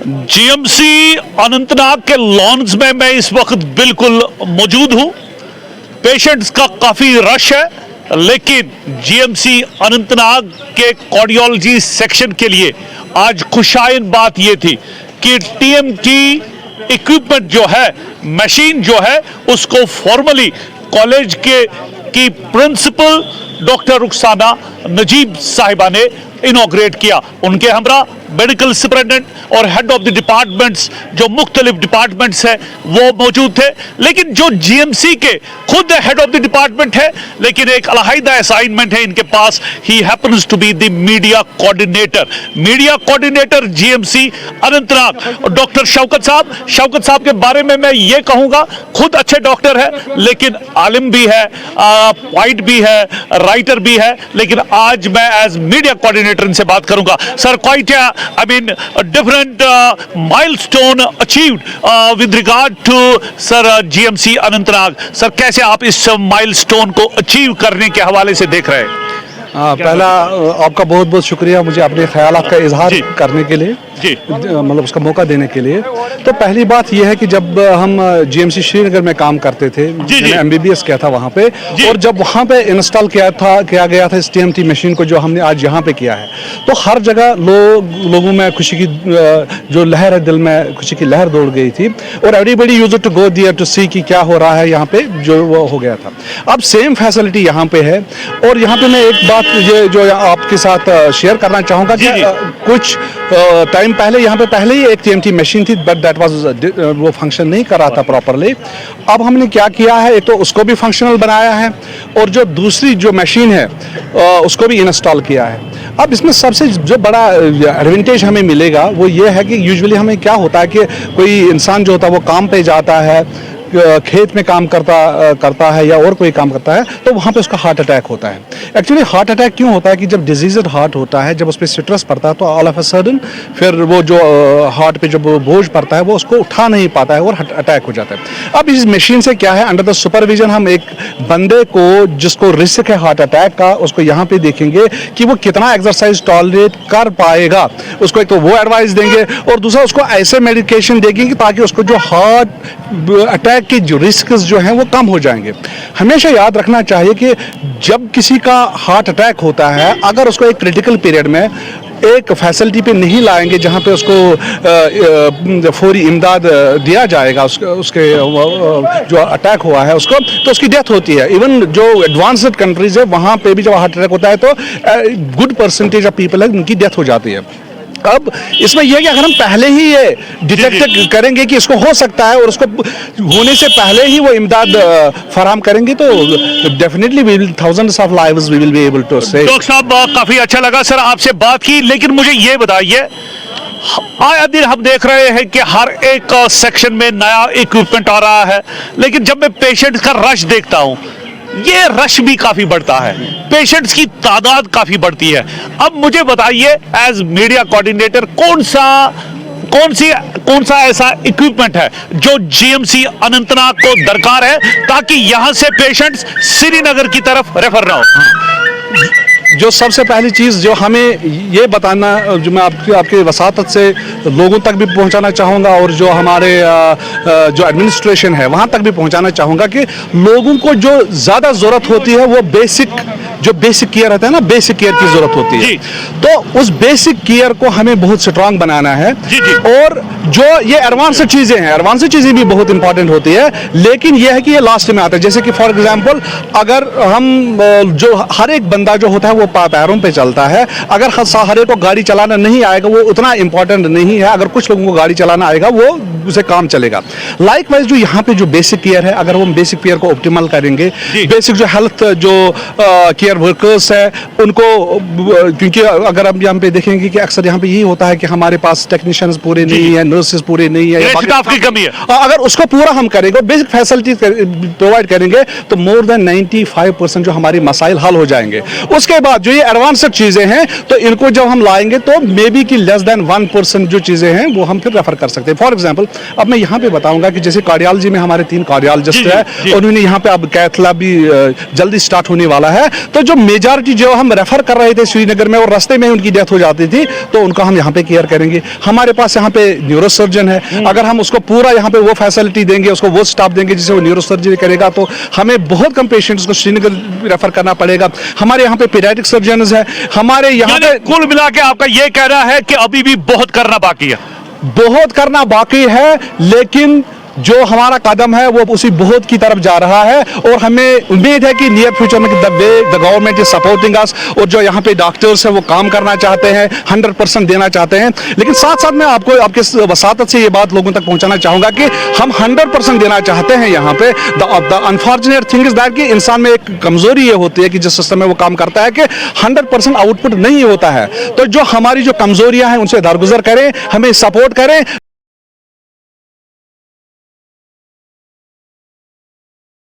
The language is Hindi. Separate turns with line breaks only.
जीएमसी अनंतनाग के लॉन्स में मैं इस वक्त बिल्कुल मौजूद हूं। पेशेंट्स का काफी रश है, लेकिन जीएमसी अनंतनाग के कार्डियोलॉजी सेक्शन के लिए आज खुशाइन बात यह थी कि टीएमटी इक्विपमेंट जो है, मशीन जो है, उसको फॉर्मली कॉलेज की प्रिंसिपल डॉक्टर रुखसाना नजीब साहिबा ने इनॉग्रेट किया। उनके हमरा मेडिकल सुपरिटेंडेंट और हेड ऑफ द डिपार्टमेंट्स जो मुख्तलिफ डिपार्टमेंट्स हैं वो मौजूद थे, लेकिन जो जीएमसी के खुद हेड ऑफ द डिपार्टमेंट है, लेकिन एक अलहदा असाइनमेंट है इनके पास। He happens to be the media coordinator GMC Anantnag. Doctor Shaukat साहब के बारे में मैं ये कहूंगा, खुद अच्छे डॉक्टर है, लेकिन आलिम भी है, पॉइंट भी है, राइटर भी है, लेकिन आज मैं एज मीडिया कोऑर्डिनेटर इनसे बात करूंगा। Sir, quite a different milestone achieved with regard to sir GMC Anantnag. Sir, कैसे आप इस माइलस्टोन को अचीव करने के हवाले से देख रहे हैं?
पहला आपका बहुत बहुत शुक्रिया मुझे अपने ख्यालात का इजहार करने के लिए, मतलब उसका मौका देने के लिए। तो पहली बात यह है कि जब हम जीएमसी श्रीनगर में काम करते थे, मैंने एमबीबीएस किया था वहाँ पे, और जब वहाँ पे इंस्टॉल किया गया था इस टीएमटी मशीन को जो हमने आज यहाँ पे किया है, तो हर जगह लोगों में खुशी की जो लहर है, दिल में खुशी की लहर दौड़ गई थी, और everybody used to go there to see कि क्या हो रहा है यहाँ पे, जो वो हो गया था। अब सेम फैसिलिटी यहाँ पे है, और यहाँ पे मैं एक बात ये जो आपके साथ शेयर करना चाहूँगा कि कुछ टाइम पहले यहाँ पे पहले ही एक टीएमटी मशीन थी, बट दैट वाज वो फंक्शन नहीं कर रहा था प्रॉपरली। अब हमने क्या किया है, एक तो उसको भी फंक्शनल बनाया है, और जो दूसरी जो मशीन है उसको भी इंस्टॉल किया है। अब इसमें सबसे जो बड़ा एडवांटेज हमें मिलेगा वो ये है कि यूजुअली हमें क्या होता है कि कोई इंसान जो होता है वो काम पे जाता है, खेत में काम करता है या और कोई काम करता है, तो वहाँ पे उसका हार्ट अटैक होता है। एक्चुअली हार्ट अटैक क्यों होता है कि जब डिजीज्ड हार्ट होता है, जब उस पर स्ट्रेस पड़ता है, तो ऑल ऑफ अ सडन फिर वो जो हार्ट पे जब बोझ पड़ता है वो उसको उठा नहीं पाता है और अटैक हो जाता है। अब इस मशीन से क्या है, अंडर द सुपरविजन हम एक बंदे को जिसको रिस्क है हार्ट अटैक का, उसको यहाँ पे देखेंगे कि वो कितना एक्सरसाइज टॉलरेट कर पाएगा, उसको एक तो वो एडवाइस देंगे, और दूसरा उसको ऐसे मेडिकेशन देंगे ताकि उसको जो हार्ट अटैक के जो रिस्क जो हैं वो कम हो जाएंगे। हमेशा याद रखना चाहिए कि जब किसी का हार्ट अटैक होता है, अगर उसको एक क्रिटिकल पीरियड में एक फैसिलिटी पे नहीं लाएंगे जहाँ पे उसको फौरी इमदाद दिया जाएगा, उसके जो अटैक हुआ है उसको, तो उसकी डेथ होती है। इवन जो एडवांस्ड कंट्रीज है वहाँ पे भी जब हार्ट अटैक होता है तो गुड परसेंटेज ऑफ पीपल है उनकी डेथ हो जाती है। अब इसमें यह है कि अगर हम पहले ही ये डिटेक्ट करेंगे कि इसको हो सकता है, और उसको होने से पहले ही वो इमदाद फराहम करेंगे, तो definitely we will thousands of lives we will be able to save.
Doctor साहब, काफी अच्छा लगा सर आपसे बात की, लेकिन मुझे ये बताइए, आए दिन हम देख रहे हैं कि हर एक सेक्शन में नया इक्विपमेंट आ रहा है, लेकिन जब मैं पेशेंट का रश देखता हूँ, ये रश भी काफी बढ़ता है, पेशेंट्स की तादाद काफी बढ़ती है। अब मुझे बताइए एज मीडिया कोऑर्डिनेटर, कौन सा ऐसा इक्विपमेंट है जो जीएमसी अनंतनाग को दरकार है, ताकि यहां से पेशेंट्स श्रीनगर की तरफ रेफर ना हो?
जो सबसे पहली चीज़ जो हमें ये बताना, जो मैं आपके वसातत से लोगों तक भी पहुंचाना चाहूँगा, और जो हमारे जो एडमिनिस्ट्रेशन है वहाँ तक भी पहुंचाना चाहूँगा कि लोगों को जो ज़्यादा ज़रूरत होती है वो बेसिक केयर रहता है ना, बेसिक केयर की ज़रूरत होती है। तो उस बेसिक केयर को हमें बहुत स्ट्रांग बनाना है। और जो ये एडवांस्ड चीज़ें हैं, एडवांस्ड चीज़ें भी बहुत इंपॉर्टेंट होती है, लेकिन यह है कि ये लास्ट में आता है। जैसे कि फॉर एग्जाम्पल, अगर हम जो हर एक बंदा जो होता है वो पैरों पे चलता है, अगर हर एक को गाड़ी चलाना नहीं आएगा वो उतना इंपॉर्टेंट नहीं है, अगर कुछ लोगों को गाड़ी चलाना आएगा वो उसे काम चलेगा। लाइकवाइज जो यहाँ पे जो बेसिक केयर है, अगर वो बेसिक केयर को ऑप्टिमल करेंगे, बेसिक जो हेल्थ जो केयर वर्कर्स है उनको, क्योंकि अगर हम यहाँ पे देखेंगे कि अक्सर यहाँ पे यही होता है कि हमारे पास टेक्नीशियंस पूरे नहीं है, नर्सेस पूरे नहीं है,
स्टाफ की कमी है।
अगर उसको पूरा हम करेंगे, बेसिक फैसिलिटी प्रोवाइड करेंगे, तो मोर देन 95% जो हमारी मसाइल हल हो जाएंगे। उसके बाद जो ये एडवांस्ड चीजें हैं, तो इनको जब हम लाएंगे तो मे बी कि लेस देन 1% जो चीजें हैं वो हम फिर रेफर कर सकते हैं। फॉर एग्जांपल, अब मैं यहाँ पे बताऊंगा कि जैसे कार्डियोलॉजी में हमारे 3 कार्डियोलॉजिस्ट है, उन्होंने यहाँ पे अब कैथ लैब भी जल्दी स्टार्ट होने वाला है, तो जो मेजॉरिटी जो हम रेफर कर रहे थे श्रीनगर में और रास्ते में उनकी डेथ हो जाती थी, तो उनका हम यहाँ पे केयर करेंगे। हमारे पास यहाँ पे न्यूरो सर्जन है, अगर हम उसको पूरा यहाँ पे वो फैसिलिटी देंगे, उसको वो स्टाफ देंगे जिससे वो न्यूरो सर्जरी करेगा, तो हमें बहुत कम पेशेंट्स को श्रीनगर रेफर करना पड़ेगा। हमारे यहाँ पे पीडियाट्रिक सर्जन है, हमारे यहाँ पे
कुल मिला के आपका ये कहना है कि अभी भी बहुत करना बाकी है।
बहुत करना बाकी है, लेकिन जो हमारा कदम है वो उसी बहुत की तरफ जा रहा है और हमें उम्मीद है कि नियर फ्यूचर में the government is supporting us, और जो यहाँ पे डॉक्टर्स हैं वो काम करना चाहते हैं, 100% देना चाहते हैं। लेकिन साथ साथ मैं आपको आपके वसातत से ये बात लोगों तक पहुंचाना चाहूँगा कि हम 100% देना चाहते हैं यहाँ पे। The unfortunate thing is that कि इंसान में एक कमजोरी ये होती है कि जिस सिस्टम में वो काम करता है कि 100% आउटपुट नहीं होता है। तो जो हमारी जो कमजोरियाँ हैं उनसे दरगुजर करें, हमें सपोर्ट करें।